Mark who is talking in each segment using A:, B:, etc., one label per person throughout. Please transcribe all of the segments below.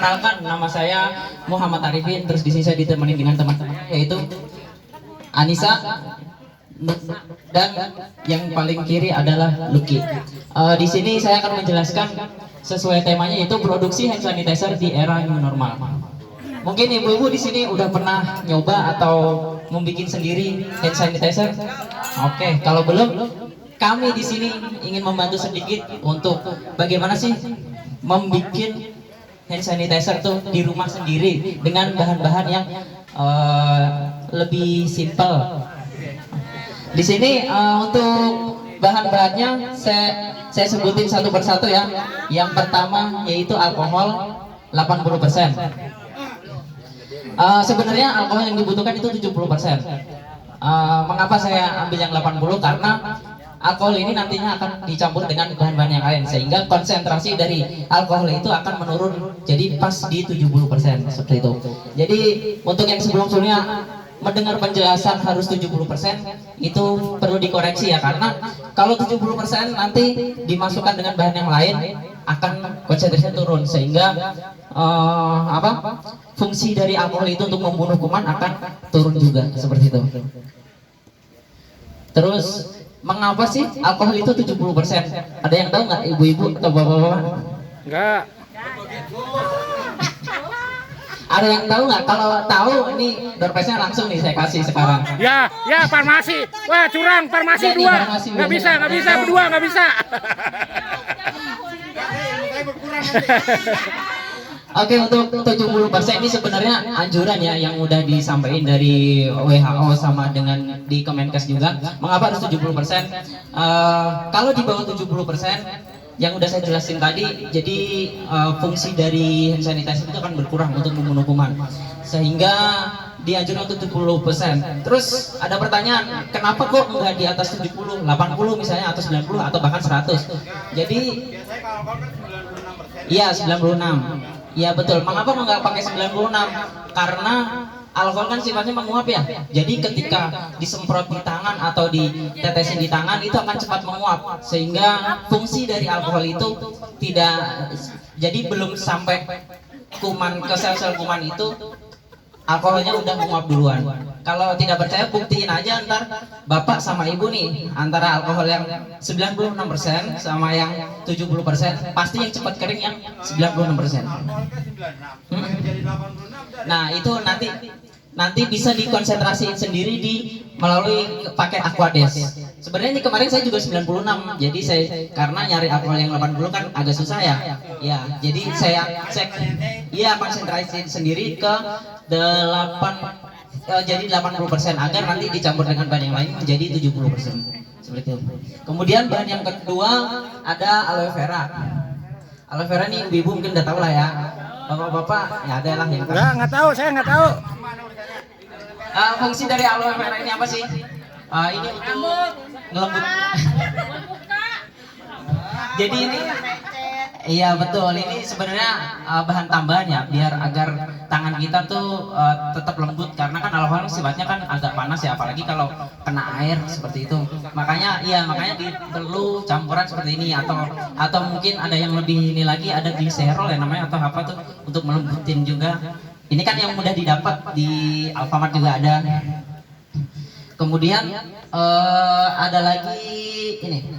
A: perkenalkan, nama saya Muhammad Arifin. Terus di sini saya ditemani dengan teman-teman yaitu Anissa dan yang paling kiri adalah Lucky. Di sini saya akan menjelaskan sesuai temanya yaitu produksi hand sanitizer di era new normal. Mungkin ibu-ibu di sini udah pernah nyoba atau membuat sendiri hand sanitizer? Oke, kalau belum, kami di sini ingin membantu sedikit untuk bagaimana sih membuat hand sanitizer tuh di rumah sendiri dengan bahan-bahan yang lebih simple. Di sini untuk bahan-bahannya saya sebutin satu persatu ya. Yang pertama yaitu alkohol 80%. Sebenarnya alkohol yang dibutuhkan itu 70%. Mengapa saya ambil yang 80? Karena alkohol ini nantinya akan dicampur dengan bahan-bahan yang lain sehingga konsentrasi dari alkohol itu akan menurun jadi pas di 70% seperti itu. Jadi untuk yang sebelum-sebelumnya mendengar penjelasan harus 70% itu perlu dikoreksi ya, karena kalau 70% nanti dimasukkan dengan bahan yang lain akan konsentrasinya turun sehingga fungsi dari alkohol itu untuk membunuh kuman akan turun juga seperti itu. Terus mengapa sih alkohol itu 70%? Ada yang tahu nggak ibu-ibu atau bapak-bapak?
B: Enggak.
A: Ada yang tahu nggak? Kalau tahu ini doorprize-nya langsung nih saya kasih sekarang.
B: Ya, farmasi. Wah, curang, farmasi
A: Ya, nih,
B: 2.
A: farmasi
B: Nggak bisa, berdua nggak bisa.
A: Oke, untuk 70% ini sebenarnya anjuran ya yang udah disampaikan dari WHO sama dengan di Kemenkes juga. Mengapa harus 70%? Kalau di bawah 70% yang udah saya jelasin tadi, jadi fungsi dari hand sanitizer itu akan berkurang untuk membunuh kuman sehingga dianjurkan untuk 70%. Terus ada pertanyaan, kenapa kok nggak di atas 70, 80 misalnya atau 90 atau bahkan 100? Jadi iya 96. Iya betul. Mengapa nggak pakai 96? Karena alkohol kan sifatnya menguap ya. Jadi ketika disemprot di tangan atau ditetesin di tangan itu akan cepat menguap sehingga fungsi dari alkohol itu tidak, jadi belum sampai kuman ke sel-sel kuman itu alkoholnya udah menguap duluan. Kalau tidak percaya buktiin aja ntar bapak sama ibu nih antara alkohol yang 96% sama yang 70%, pasti yang cepat kering yang 96%. Nah itu nanti bisa dikonsentrasiin sendiri melalui pakai Aquades. Sebenarnya ini kemarin saya juga 96, jadi saya karena nyari alkohol yang 80 kan agak susah ya. Ya, jadi saya konsentrasi sendiri ke 80% agar nanti dicampur dengan bahan yang lain menjadi 70%. Seperti itu. Kemudian bahan yang kedua ada aloe vera. Aloe vera nih ibu mungkin udah tahu lah ya. Bapak-bapak ya ada lah yang tahu.
B: Enggak tahu, saya nggak tahu.
A: Fungsi dari aloe vera ini apa sih? Ini untuk ngelembut. Jadi ini, iya betul. Ini sebenarnya bahan tambahan ya, biar agar tangan kita tuh tetap lembut karena kan alkohol sifatnya kan agak panas ya, apalagi kalau kena air seperti itu. Makanya perlu campuran seperti ini atau mungkin ada yang lebih ini lagi, ada gliserol ya namanya atau apa tuh untuk melembutin juga. Ini kan yang mudah didapat di Alfamart juga ada. Kemudian ada lagi ini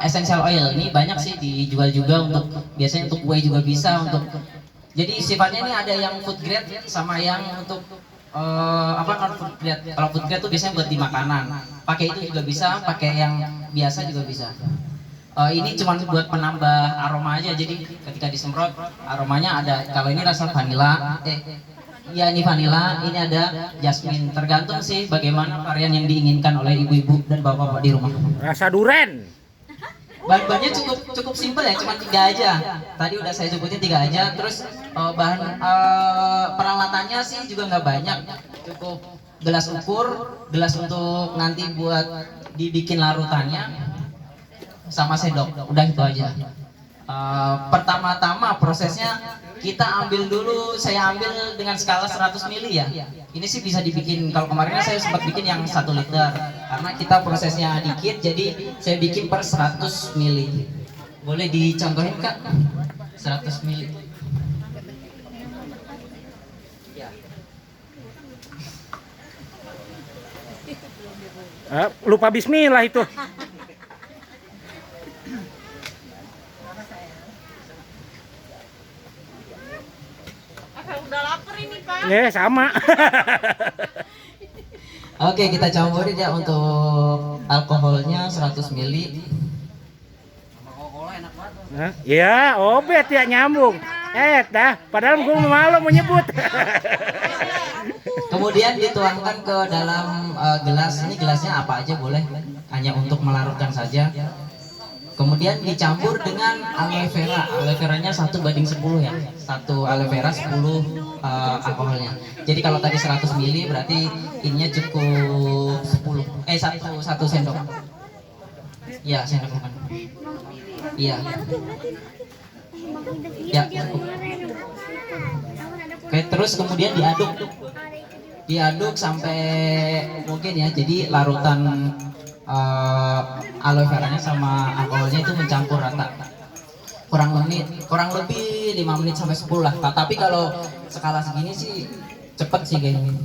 A: essential oil. Ini banyak sih dijual juga untuk biasanya untuk kue juga bisa untuk. Jadi sifatnya ini ada yang food grade sama yang untuk non food grade. Kalau food grade tuh biasanya buat di makanan. Pakai itu juga bisa, pakai yang biasa juga bisa. Ini cuma buat penambah aroma aja, jadi ketika disemprot aromanya ada. Kalau ini rasa vanila, ini vanila, ini ada jasmine. Tergantung sih bagaimana varian yang diinginkan oleh ibu-ibu dan bapak-bapak di rumah.
B: Rasa duren.
A: Bahan-bahannya cukup simpel ya, cuma 3 aja. Tadi udah saya sebutin 3 aja. Terus bahan peralatannya sih juga nggak banyak. Cukup gelas ukur, gelas untuk nanti buat dibikin larutannya, sama sendok, udah itu aja. Pertama-tama prosesnya kita ambil dulu, saya ambil dengan skala 100 ml ya. Ini sih bisa dibikin, kalau kemarin saya sempat bikin yang 1 liter karena kita prosesnya dikit, jadi saya bikin per 100 ml. Boleh dicontohin Kak? 100 ml.
B: Lupa bismillah itu.
C: Udah lapar ini, Pak.
B: Sama.
A: Oke, kita campurin ya untuk alkoholnya 100 ml.
B: Ya, obet ya nyambung. Dah, padahal gue malu mau nyebut.
A: Kemudian dituangkan ke dalam gelas. Ini gelasnya apa aja boleh, hanya untuk melarutkan saja. Kemudian dicampur dengan aloe vera. Aloe veranya 1:10 ya. 1 aloe vera 10 alkoholnya. Jadi kalau tadi 100 ml berarti ininya cukup 1 sendok. Iya, sendok makan. Iya. Ya, cukup. Oke, terus kemudian diaduk sampai mungkin ya, jadi larutan aloe veranya sama alkoholnya itu mencampur rata. Kurang lebih 5 menit sampai 10 lah. Tapi kalau skala segini sih cepet sih kayaknya.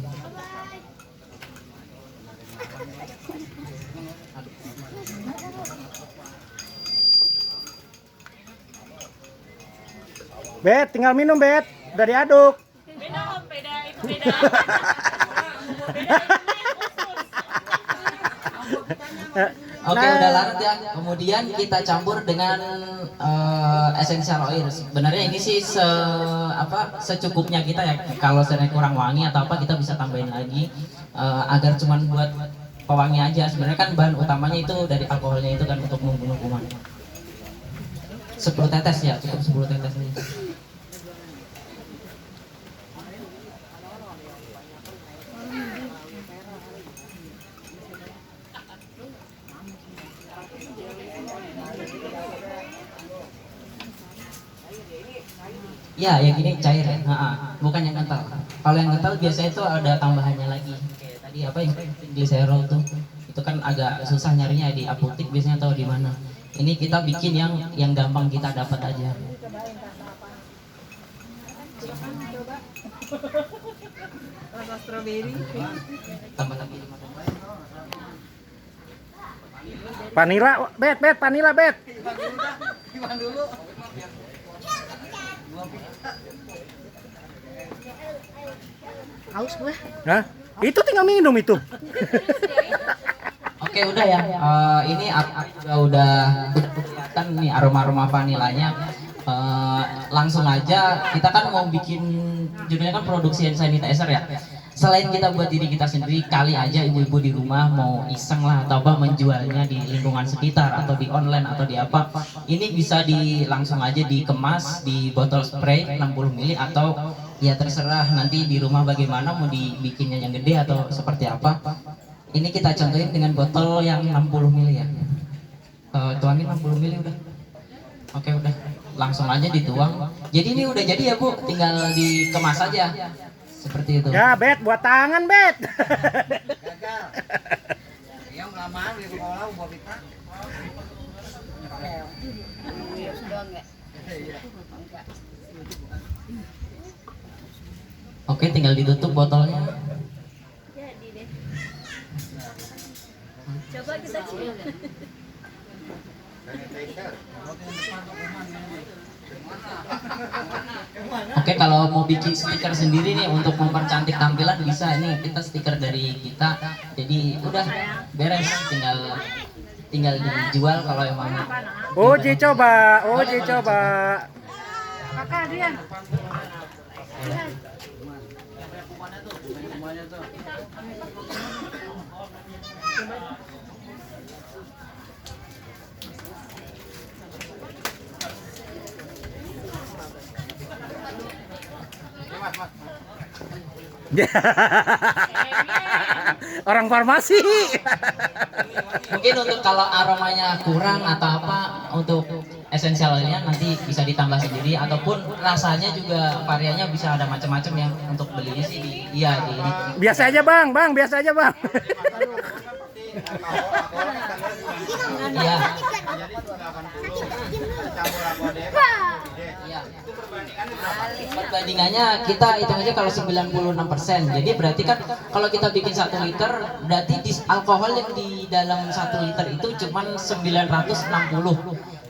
B: Bet, tinggal minum, Bet. Udah diaduk.
C: Beda, Om. Beda.
A: Oke, udah larut ya. Kemudian kita campur dengan essential oil. Sebenarnya ini sih secukupnya kita ya. Kalau sebenarnya kurang wangi atau apa kita bisa tambahin lagi agar cuman buat pewangi aja. Sebenarnya kan bahan utamanya itu dari alkoholnya itu kan untuk membunuh kuman. 10 tetes ya, cukup 10 tetes ini. Ya, yang ini cair ya, bukan yang kental. Kalau yang kental biasanya itu ada tambahannya lagi. Kayak tadi apa yang gliserol tuh, itu kan agak susah nyarinya di apotek biasanya atau di mana. Ini kita bikin yang gampang kita dapat aja.
C: Rasa strawberry.
A: Tambah lagi.
B: Vanila, Bet, vanila, Bet.
D: Gimana dulu?
C: Haus gue.
B: Hah? Itu tinggal minum itu.
A: Oke, udah ya. Ini udah kelihatan nih aroma vanilanya. Langsung aja kita kan mau bikin judulnya kan produksi hand sanitizer ya. Selain kita buat diri kita sendiri, kali aja ibu-ibu di rumah mau iseng lah atau apa menjualnya di lingkungan sekitar atau di online atau di apa, ini bisa langsung aja dikemas di botol spray 60 ml atau ya terserah nanti di rumah bagaimana mau dibikinnya yang gede atau seperti apa. Ini kita contohin dengan botol yang 60 ml ya. Tuangin 60 ml udah. Oke, udah. Langsung aja dituang. Jadi ini udah jadi ya Bu, tinggal dikemas aja. Seperti itu.
B: Ya, Bet, buat tangan, Bet.
D: Gagal. Yang kelamaan di sekolah buat kita.
A: Oke, tinggal ditutup botolnya.
C: Jadi deh. Coba kita cium.
A: Oke, kalau mau bikin stiker sendiri nih untuk mempercantik tampilan bisa, ini kita stiker dari kita. Jadi udah beres, tinggal dijual kalau emang.
B: Uji coba.
C: Kakak Adrian.
B: Orang farmasi.
A: Mungkin untuk kalau aromanya kurang atau apa, untuk esensialnya nanti bisa ditambah sendiri ataupun rasanya juga variannya bisa ada macam-macam yang untuk belinya sih di ini.
B: Biasa aja, Bang, biasa aja, Bang.
A: Iya.
D: Jadi 80 campur aqua.
A: Iya. perbandingannya kita hitung aja kalau 96%. Jadi berarti kan kalau kita bikin 1 liter, berarti alkohol yang di dalam 1 liter itu cuma 960.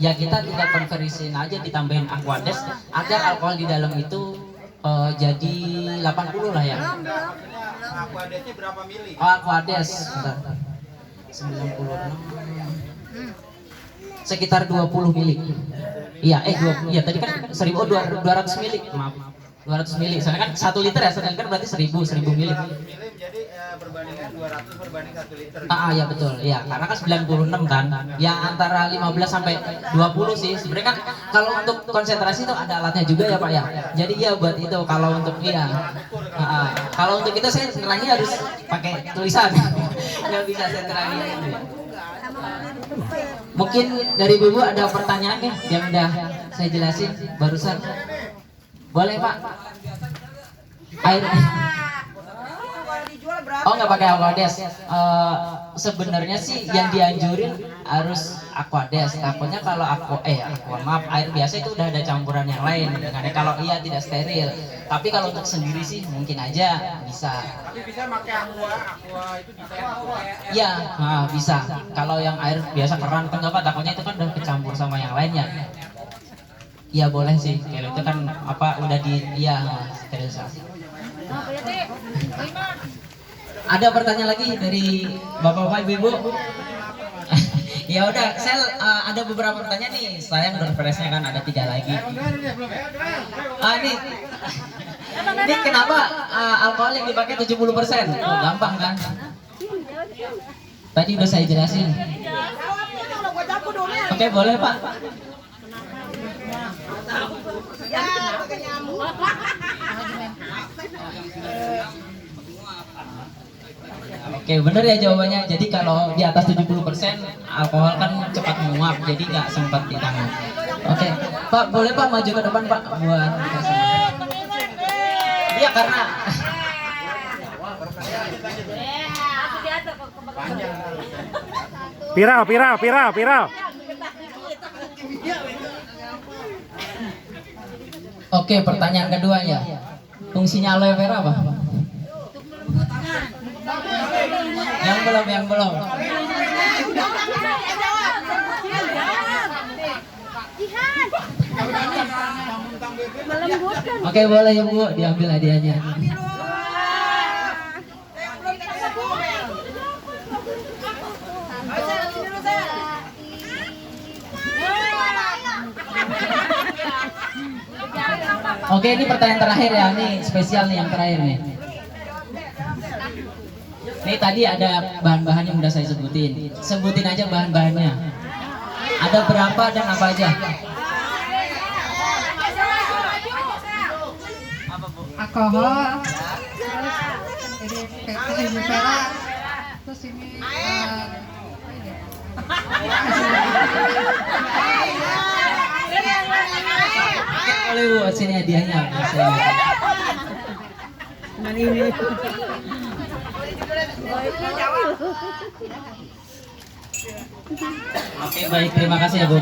A: Ya kita tinggal konversiin aja, ditambahin Aquades agar alkohol di dalam itu jadi 80 lah ya.
D: Aquadesnya berapa mili?
A: Oh, Aquades, bentar. 96 sekitar 20 mili. Iya, 20. Iya, tadi kan 200 mili. Maaf. 200 mili. Soalnya kan 1 liter ya, 1 liter berarti 1000 mili.
D: 100 mili jadi perbandingan 200 berbanding 1 liter.
A: Ya betul. Ya, karena kan 96 kan. Yang antara 15 sampai 20 sih. Sebenarnya kan kalau untuk konsentrasi itu ada alatnya juga ya, Pak ya. Jadi ya buat itu kalau untuk kalau untuk itu saya nerangnya harus pakai tulisan. Nggak bisa saya terangin. Mungkin dari Ibu ada pertanyaan nih yang udah saya jelasin barusan. Boleh Pak? Air. Oh nggak pakai Aquades. Sebenarnya sih yang dianjurin harus Aquades. Takutnya kalau maaf, air biasa itu udah ada campuran yang lain. Makanya kalau iya tidak steril. Tapi kalau untuk sendiri sih mungkin aja bisa.
D: Tapi bisa pakai aqua itu bisa.
A: Iya, bisa. Kalau yang air biasa keran kan nggak apa, takutnya itu kan udah kecampur sama yang lainnya. Iya boleh sih. Kalau itu kan udah sterilisasi. Ada pertanyaan lagi dari bapak-bapak, ibu-ibu? Ya udah, saya ada beberapa pertanyaan nih. Sayang doorpressnya kan ada 3 lagi. Ini kenapa alkohol yang dipakai 70%? Oh, gampang kan? Tadi udah saya jelasin. Oke, boleh Pak. Oke, bener ya jawabannya. Jadi kalau di atas 70% alkohol kan cepat menguap, jadi nggak sempat di tangan. Oke, Pak, boleh Pak maju ke depan Pak buat dikasih. Iya karena
B: Viral.
A: Oke, pertanyaan kedua ya. Fungsinya aloe vera apa? Yang belum. Oke, boleh ya Bu, diambil hadiahnya. Oke, ini pertanyaan terakhir ya, nih spesial nih yang terakhir nih. Ini tadi ada bahan-bahan yang udah saya sebutin. Sebutin aja bahan-bahannya. Ada berapa dan apa aja?
E: Alkohol, terus ini vera, terus ini
A: Boleh Bu, sini hadiahnya. Oke, baik, terima kasih ya Bu.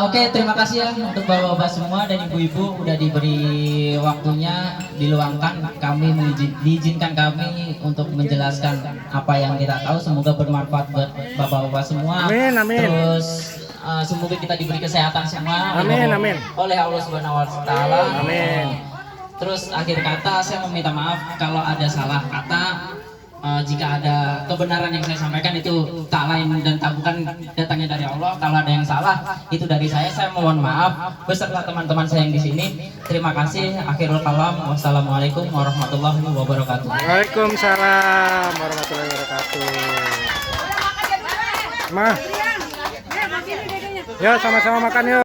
A: Oke, terima kasih ya untuk bapak-bapak semua dan ibu-ibu udah diberi waktunya, diluangkan kami diizinkan kami untuk menjelaskan apa yang kita tahu. Semoga bermanfaat buat bapak-bapak semua.
B: Amin.
A: Terus semoga kita diberi kesehatan semua.
B: Amin.
A: Oleh Allah Subhanahu wa taala.
B: Amin.
A: Terus akhir kata saya meminta maaf kalau ada salah kata. Jika ada kebenaran yang saya sampaikan itu tak lain dan tak bukan datangnya dari Allah. Kalau ada yang salah itu dari saya mohon maaf beserta teman-teman saya yang di sini. Terima kasih. Akhirul kalam. Wassalamualaikum warahmatullahi wabarakatuh.
B: Waalaikumsalam warahmatullahi wabarakatuh. Ma. Ya, sama-sama makan yuk.